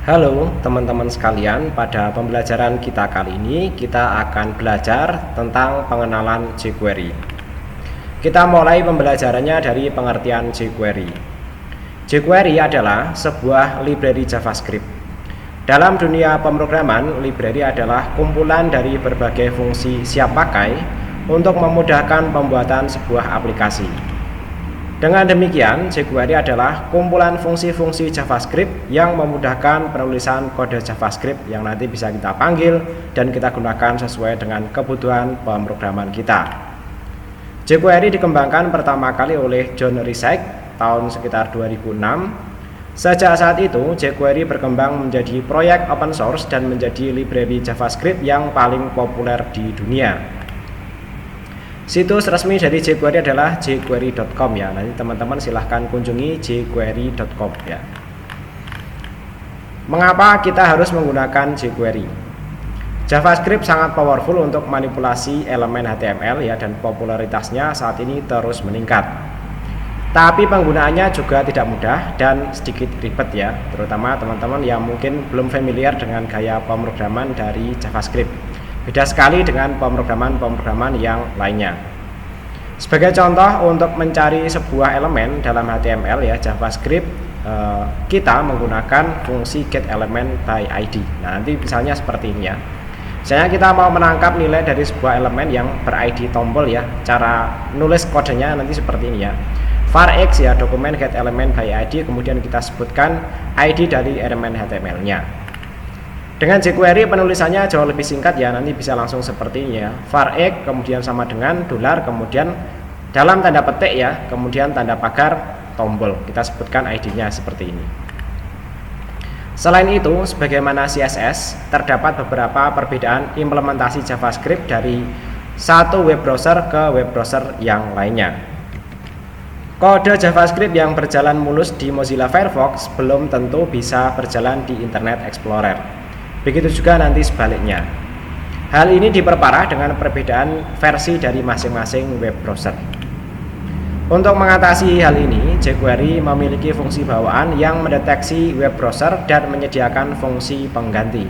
Halo teman-teman sekalian, pada pembelajaran kita kali ini kita akan belajar tentang pengenalan jQuery. Kita mulai pembelajarannya dari pengertian jQuery. jQuery adalah sebuah library JavaScript. Dalam dunia pemrograman, library adalah kumpulan dari berbagai fungsi siap pakai untuk memudahkan pembuatan sebuah aplikasi. Dengan demikian, jQuery adalah kumpulan fungsi-fungsi JavaScript yang memudahkan penulisan kode JavaScript yang nanti bisa kita panggil dan kita gunakan sesuai dengan kebutuhan pemrograman kita. jQuery dikembangkan pertama kali oleh John Risick tahun sekitar 2006. Sejak saat itu, jQuery berkembang menjadi proyek open source dan menjadi library JavaScript yang paling populer di dunia. Situs resmi dari jQuery adalah jQuery.com ya. Nanti teman-teman silahkan kunjungi jQuery.com ya. Mengapa kita harus menggunakan jQuery? JavaScript sangat powerful untuk manipulasi elemen HTML ya, dan popularitasnya saat ini terus meningkat. Tapi penggunaannya juga tidak mudah dan sedikit ribet ya, terutama teman-teman yang mungkin belum familiar dengan gaya pemrograman dari JavaScript. Beda sekali dengan pemrograman yang lainnya. Sebagai contoh, untuk mencari sebuah elemen dalam HTML ya, JavaScript kita menggunakan fungsi getElementById. Nah, nanti misalnya seperti ini ya. Misalnya kita mau menangkap nilai dari sebuah elemen yang ber-id tombol ya. Cara nulis kodenya nanti seperti ini ya. var x ya, dokumen getElementById, kemudian kita sebutkan ID dari elemen HTML-nya. Dengan jQuery penulisannya jauh lebih singkat ya, nanti bisa langsung seperti ini ya. var x kemudian sama dengan $, kemudian dalam tanda petik ya, kemudian tanda pagar tombol. Kita sebutkan ID-nya seperti ini. Selain itu, sebagaimana CSS, terdapat beberapa perbedaan implementasi JavaScript dari satu web browser ke web browser yang lainnya. Kode JavaScript yang berjalan mulus di Mozilla Firefox belum tentu bisa berjalan di Internet Explorer. Begitu juga nanti sebaliknya. Hal ini diperparah dengan perbedaan versi dari masing-masing web browser. Untuk mengatasi hal ini, jQuery memiliki fungsi bawaan yang mendeteksi web browser dan menyediakan fungsi pengganti.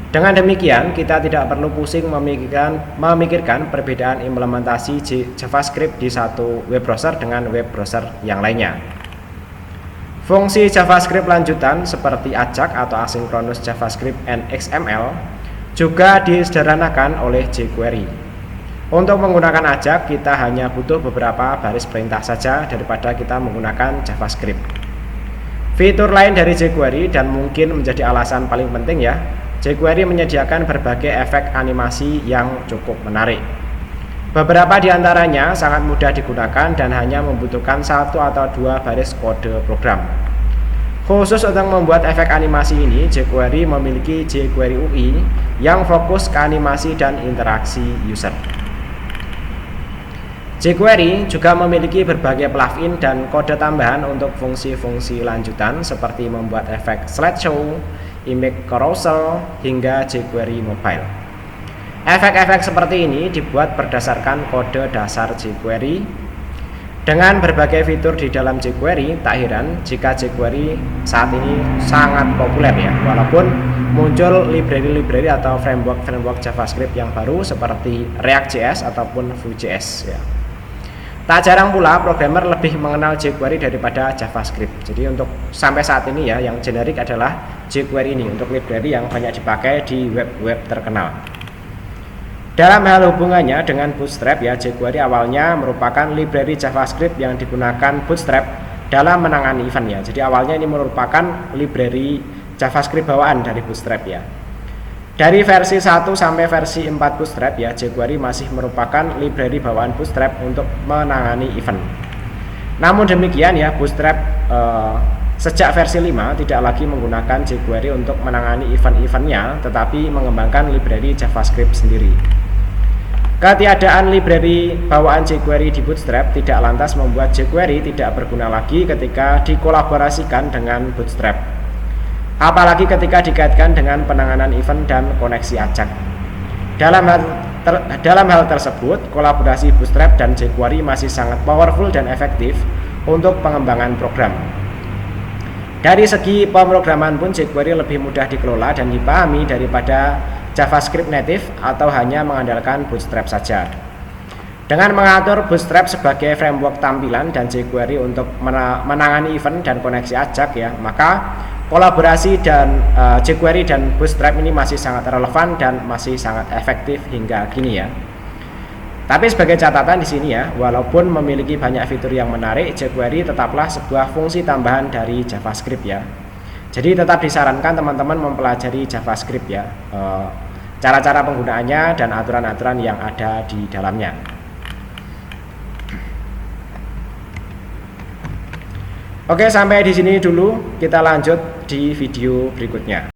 Dengan demikian, kita tidak perlu pusing memikirkan perbedaan implementasi JavaScript di satu web browser dengan web browser yang lainnya. Fungsi JavaScript lanjutan seperti AJAX atau Asynchronous JavaScript and XML juga disederhanakan oleh jQuery. Untuk menggunakan AJAX, kita hanya butuh beberapa baris perintah saja daripada kita menggunakan JavaScript. Fitur lain dari jQuery dan mungkin menjadi alasan paling penting ya, jQuery menyediakan berbagai efek animasi yang cukup menarik. Beberapa di antaranya sangat mudah digunakan dan hanya membutuhkan 1 atau 2 baris kode program. Khusus untuk membuat efek animasi ini, jQuery memiliki jQuery UI yang fokus ke animasi dan interaksi user. jQuery juga memiliki berbagai plugin dan kode tambahan untuk fungsi-fungsi lanjutan seperti membuat efek slideshow, image carousel, hingga jQuery mobile. Efek-efek seperti ini dibuat berdasarkan kode dasar jQuery. Dengan berbagai fitur di dalam jQuery, tak heran jika jQuery saat ini sangat populer ya, walaupun muncul library-library atau framework JavaScript yang baru seperti React.js ataupun Vue.js ya. Tak jarang pula programmer lebih mengenal jQuery daripada JavaScript. Jadi untuk sampai saat ini ya, yang generik adalah jQuery ini untuk library yang banyak dipakai di web-web terkenal. Dalam hal hubungannya dengan Bootstrap ya, jQuery awalnya merupakan library JavaScript yang digunakan Bootstrap dalam menangani event ya. Jadi awalnya ini merupakan library JavaScript bawaan dari Bootstrap ya. Dari versi 1 sampai versi 4 Bootstrap ya, jQuery masih merupakan library bawaan Bootstrap untuk menangani event. Namun demikian ya, Bootstrap sejak versi 5 tidak lagi menggunakan jQuery untuk menangani event-eventnya, tetapi mengembangkan library JavaScript sendiri. Ketiadaan library bawaan jQuery di Bootstrap tidak lantas membuat jQuery tidak berguna lagi ketika dikolaborasikan dengan Bootstrap. Apalagi ketika dikaitkan dengan penanganan event dan koneksi AJAX. Dalam hal tersebut, kolaborasi Bootstrap dan jQuery masih sangat powerful dan efektif untuk pengembangan program. Dari segi pemrograman pun jQuery lebih mudah dikelola dan dipahami daripada JavaScript native atau hanya mengandalkan Bootstrap saja. Dengan mengatur Bootstrap sebagai framework tampilan dan jQuery untuk menangani event dan koneksi ajak ya, maka kolaborasi dan jQuery dan Bootstrap ini masih sangat relevan dan masih sangat efektif hingga kini ya. Tapi sebagai catatan di sini ya, walaupun memiliki banyak fitur yang menarik, jQuery tetaplah sebuah fungsi tambahan dari JavaScript ya. Jadi tetap disarankan teman-teman mempelajari JavaScript ya, cara-cara penggunaannya dan aturan-aturan yang ada di dalamnya. Oke, sampai di sini dulu. Kita lanjut di video berikutnya.